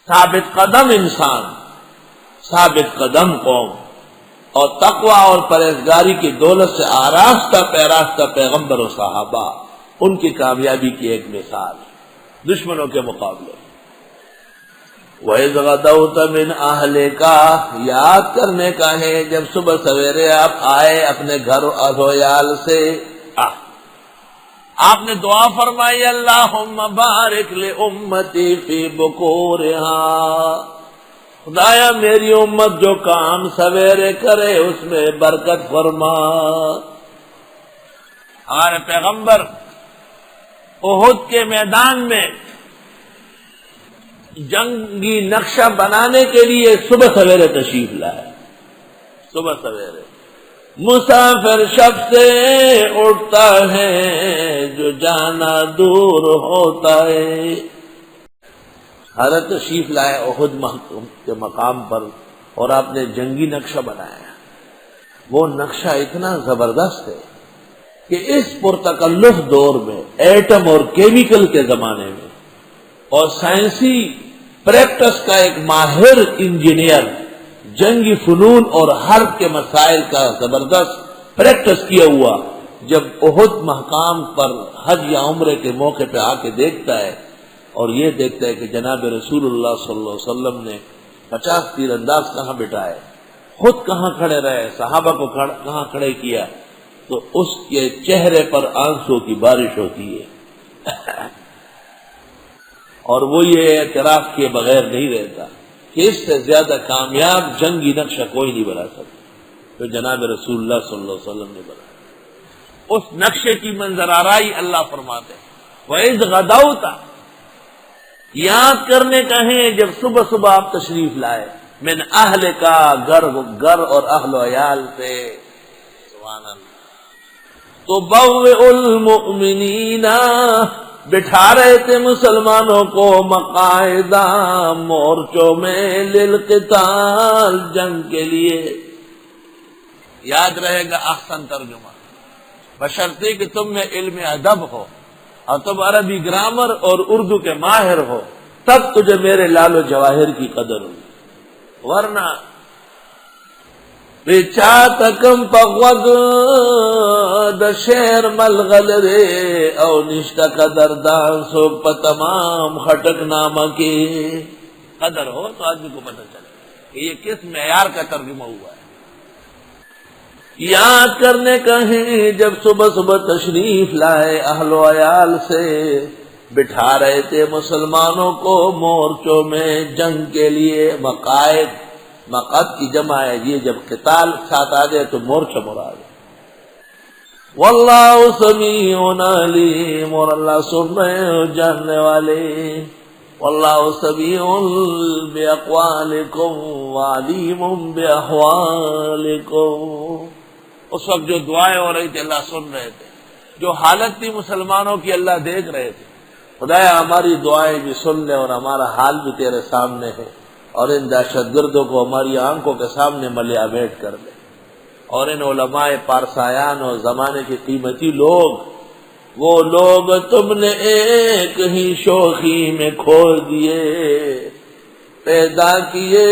ثابت قدم انسان، ثابت قدم قوم اور تقوی اور پرہیزگاری کی دولت سے آراستہ پیراستہ پیغمبر و صحابہ، ان کی کامیابی کی ایک مثال دشمنوں کے مقابلے۔ وَإِذْ غَدَوْتَ مِنْ أَهْلِكَ، یاد کرنے کا ہے جب صبح سویرے آپ آئے اپنے گھر اہل سے، آپ نے دعا فرمائی اللہم بارک لأمتی فی بکورہا، خدایا میری امت جو کام سویرے کرے اس میں برکت فرما۔ ہمارے پیغمبر احد کے میدان میں جنگی نقشہ بنانے کے لیے صبح سویرے تشریف لائے، صبح سویرے۔ مسافر شب سے اٹھتا ہے جو جانا دور ہوتا ہے، حضرت تشریف لائے احد کے مقام پر اور آپ نے جنگی نقشہ بنایا۔ وہ نقشہ اتنا زبردست ہے کہ اس پرتکلف دور میں، ایٹم اور کیمیکل کے زمانے میں، اور سائنسی پریکٹس کا ایک ماہر انجینئر، جنگی فنون اور حرب کے مسائل کا زبردست پریکٹس کیا ہوا، جب احد مقام پر حج یا عمرے کے موقع پہ آ کے دیکھتا ہے اور یہ دیکھتا ہے کہ جناب رسول اللہ صلی اللہ علیہ وسلم نے 50 تیر انداز کہاں بٹھائے، خود کہاں کھڑے رہے، صحابہ کو کہاں کھڑے کیا، تو اس کے چہرے پر آنسوں کی بارش ہوتی ہے اور وہ یہ اعتراف کیے بغیر نہیں رہتا کہ اس سے زیادہ کامیاب جنگی نقشہ کوئی نہیں بنا سکتا جو جناب رسول اللہ صلی اللہ علیہ وسلم نے بنایا۔ اس نقشے کی منظر آرائی اللہ فرماتے ہیں وَإِذْ غَدَوْتَ، یاد کرنے کا ہے جب صبح صبح آپ تشریف لائے، من اہل کا، گھر اور اہل و عیال سے، سبحان اللہ، تو بوئ المؤمنین، بٹھا رہے تھے مسلمانوں کو مقاعد، مورچوں میں، للقتال، جنگ کے لیے۔ یاد رہے گا احسن ترجمہ، بشرطے کہ تم میں علم ادب ہو اور تم عربی گرامر اور اردو کے ماہر ہو، تب تجھے میرے لال و جواہر کی قدر ہوگی، ورنہ بیچا تکم پغوگ د شیر ملغل رے او نشتا قدر دان سو پتمام خٹک نامہ کی قدر ہو تو آدمی کو پتہ چلے کہ یہ کس معیار کا ترجمہ ہوا ہے۔ یاد کرنے کا ہے جب صبح صبح تشریف لائے اہل و عیال سے، بٹھا رہے تھے مسلمانوں کو مورچوں میں جنگ کے لیے، مقاعد، مقعد کی جمع ہے، یہ جب قتال ساتھ آ جائے تو مورچہ مراد ہے۔ واللہ سمیع علیم، اور اللہ سن رہے ہیں جاننے والے، واللہ سمیع باقوالکم وعلیم باحوالکم۔ اس وقت جو دعائیں ہو رہی تھی اللہ سن رہے تھے، جو حالت تھی مسلمانوں کی اللہ دیکھ رہے تھے۔ خدایا ہماری دعائیں بھی سن لے اور ہمارا حال بھی تیرے سامنے ہے، اور ان دہشت گردوں کو ہماری آنکھوں کے سامنے ملیا میٹ کر لے، اور ان علماء پارسایان اور زمانے کے قیمتی لوگ، وہ لوگ تم نے ایک ہی شوخی میں کھو دیے، پیدا کیے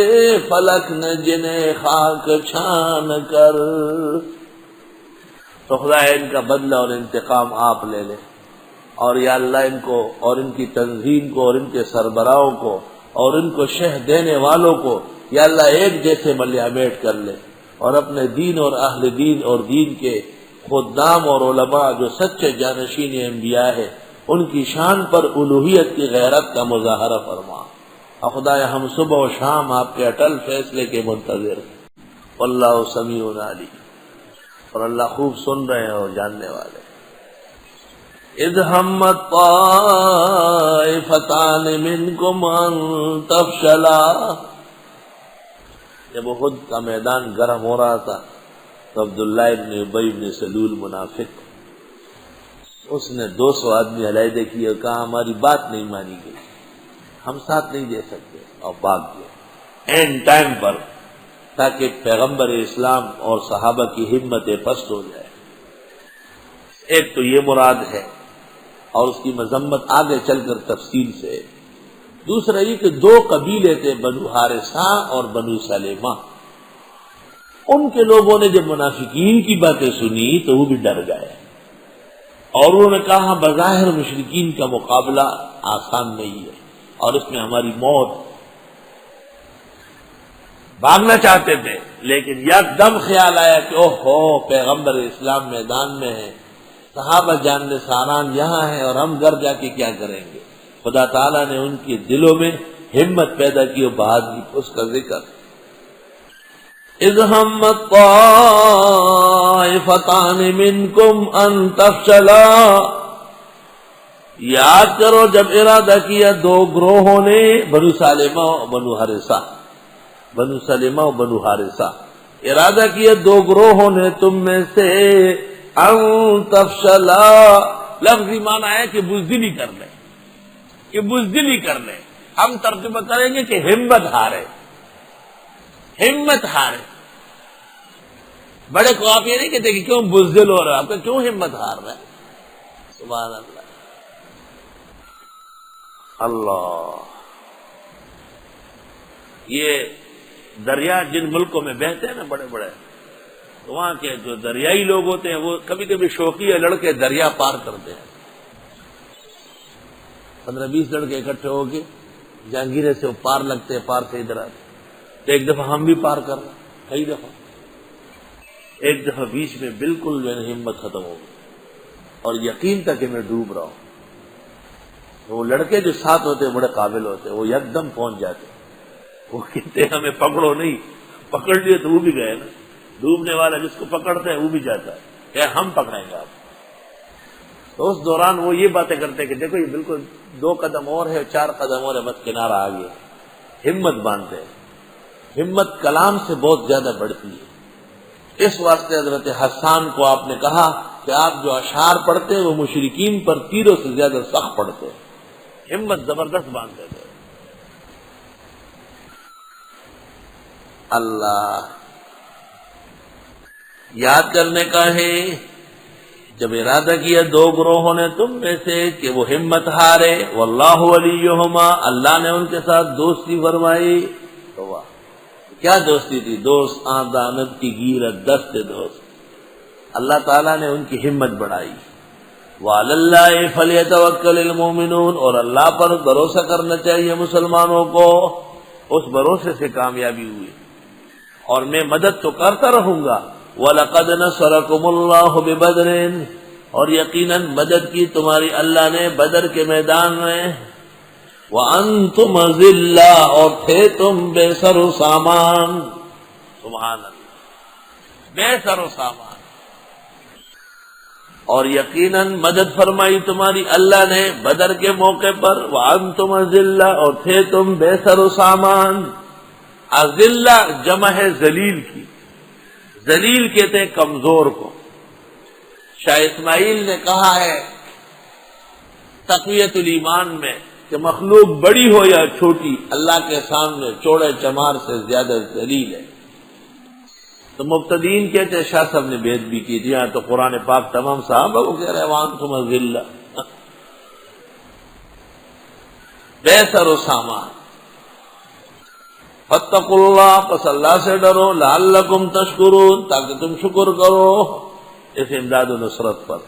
فلک نے جنہیں خاک چھان کر، تو خدا ان کا بدلہ اور انتقام آپ لے لے، اور یا اللہ ان کو اور ان کی تنظیم کو اور ان کے سربراہوں کو اور ان کو شہ دینے والوں کو یا اللہ ایک جیسے ملیہ میٹ کر لے، اور اپنے دین اور اہل دین اور دین کے خدام اور علماء جو سچے جانشین انبیاء ہے ان کی شان پر الوہیت کی غیرت کا مظاہرہ فرما۔ اور خدایا ہم صبح و شام آپ کے اٹل فیصلے کے منتظر ہیں۔ واللہ سمیع علیم، اور اللہ خوب سن رہے ہیں اور جاننے والے۔ اذ ہمت طائفتان منکم ان تفشلا، جب احد کا میدان گرم ہو رہا تھا تو عبداللہ ابن ابی بن سلول منافق، اس نے 200 آدمی علیحدہ کیے اور کہا ہماری بات نہیں مانی گئی، ہم ساتھ نہیں دے سکتے، اور بھاگ گئے اینڈ ٹائم پر، تاکہ پیغمبر اسلام اور صحابہ کی ہمت پست ہو جائے۔ ایک تو یہ مراد ہے، اور اس کی مذمت آگے چل کر تفصیل سے، دوسرا یہ کہ دو قبیلے تھے، بنو حارثہ اور بنو سلیمہ، ان کے لوگوں نے جب منافقین کی باتیں سنی تو وہ بھی ڈر گئے، اور انہوں نے کہا بظاہر مشرکین کا مقابلہ آسان نہیں ہے اور اس میں ہماری موت، بھاگنا چاہتے تھے، لیکن یک دم خیال آیا کہ اوہ ہو پیغمبر اسلام میدان میں ہے، صحابہ جان نثاران یہاں ہیں اور ہم گھر جا کے کیا کریں گے۔ خدا تعالیٰ نے ان کے دلوں میں ہمت پیدا کی اور بہادری، اس کا ذکر اذ ہمت طائفتان منکم ان تفشلا، یاد کرو جب ارادہ کیا دو گروہوں نے، بنو سالمہ اور بنو حارثہ، بنو سلیمہ و بنو حارثہ، ارادہ کیا دو گروہوں نے تم میں سے ان تفشلا، لفظی معنی ہے کہ بزدلی کر لیں، کہ بزدلی کر لیں، ہم ترجمہ کریں گے کہ ہمت ہارے، ہمت ہارے۔ بڑے کو آپ یہ نہیں کہتے کہ کیوں بزدل ہو رہا ہے، آپ کا کیوں ہمت ہار رہا ہے؟ سبحان اللہ، اللہ۔ یہ دریا جن ملکوں میں بہتے ہیں نا بڑے بڑے، تو وہاں کے جو دریائی لوگ ہوتے ہیں وہ کبھی کبھی شوقیہ لڑکے دریا پار کرتے ہیں، 15-20 لڑکے اکٹھے ہو کے جہانگیرے سے وہ پار لگتے ہیں، پار سے ادھر آتے، تو ایک دفعہ ہم بھی پار کر رہے ہیں، کئی دفعہ، ایک دفعہ بیچ میں بالکل میری ہمت ختم ہو گئی اور یقین تھا کہ میں ڈوب رہا ہوں، تو وہ لڑکے جو ساتھ ہوتے ہیں بڑے قابل ہوتے ہیں، وہ یکدم پہنچ جاتے ہیں، وہ کہتے ہیں ہمیں پکڑو نہیں، پکڑ لیے تو وہ بھی گئے نا، ڈوبنے والا جس کو پکڑتے ہیں وہ بھی جاتا ہے کہ ہم پکڑیں گے آپ۔ تو اس دوران وہ یہ باتیں کرتے ہیں کہ دیکھو یہ بالکل 2 قدم اور ہے، 4 قدم اور ہے، بس کنارہ آ گیا، ہمت باندھتے ہیں۔ ہمت کلام سے بہت زیادہ بڑھتی ہے، اس واسطے حضرت حسان کو آپ نے کہا کہ آپ جو اشعار پڑھتے ہیں وہ مشرکین پر تیروں سے زیادہ سخت پڑھتے ہیں، ہمت زبردست باندھتے تھے۔ اللہ یاد کرنے کا ہے، جب ارادہ کیا 2 گروہوں نے تم میں سے کہ وہ ہمت ہارے، واللہ ولیہما، اللہ نے ان کے ساتھ دوستی فرمائی، تو واہ کیا دوستی تھی، دوست آدانت کی گیرت دست دوست، اللہ تعالیٰ نے ان کی ہمت بڑھائی۔ وعلی اللہ فلیتوکل المؤمنون، اور اللہ پر بھروسہ کرنا چاہیے مسلمانوں کو، اس بھروسے سے کامیابی ہوئی، اور میں مدد تو کرتا رہوں گا۔ وَلَقَدْ نَصَرَكُمُ اللَّهُ بِبَدْرٍ، اور یقیناً مدد کی تمہاری اللہ نے بدر کے میدان میں، وَأَنْتُمْ أَذِلَّةٌ، اور تھے تم بے سر و سامان، سبحان اللہ، بے سر و سامان، اور یقیناً مدد فرمائی تمہاری اللہ نے بدر کے موقع پر، وَأَنْتُمْ أَذِلَّةٌ، اور تھے تم بے سر و سامان۔ اذلہ جمع ہے ذلیل کی، ذلیل کہتے ہیں کمزور کو۔ شاہ اسماعیل نے کہا ہے تقویت الایمان میں کہ مخلوق بڑی ہو یا چھوٹی، اللہ کے سامنے چوڑے چمار سے زیادہ ذلیل ہے۔ تو مبتدئین کہتے ہیں، شاہ صاحب نے بیعت بھی کی تھی، تو قرآن پاک تمام صحابہ کو کہہ رہے ہیں وَأَنْتُمْ أَذِلَّةٌ، بے سر و سامان۔ فاتقوا اللہ، پس اللہ سے ڈرو، لعلکم تشکرون، تاکہ تم شکر کرو اس امداد و نصرت پر۔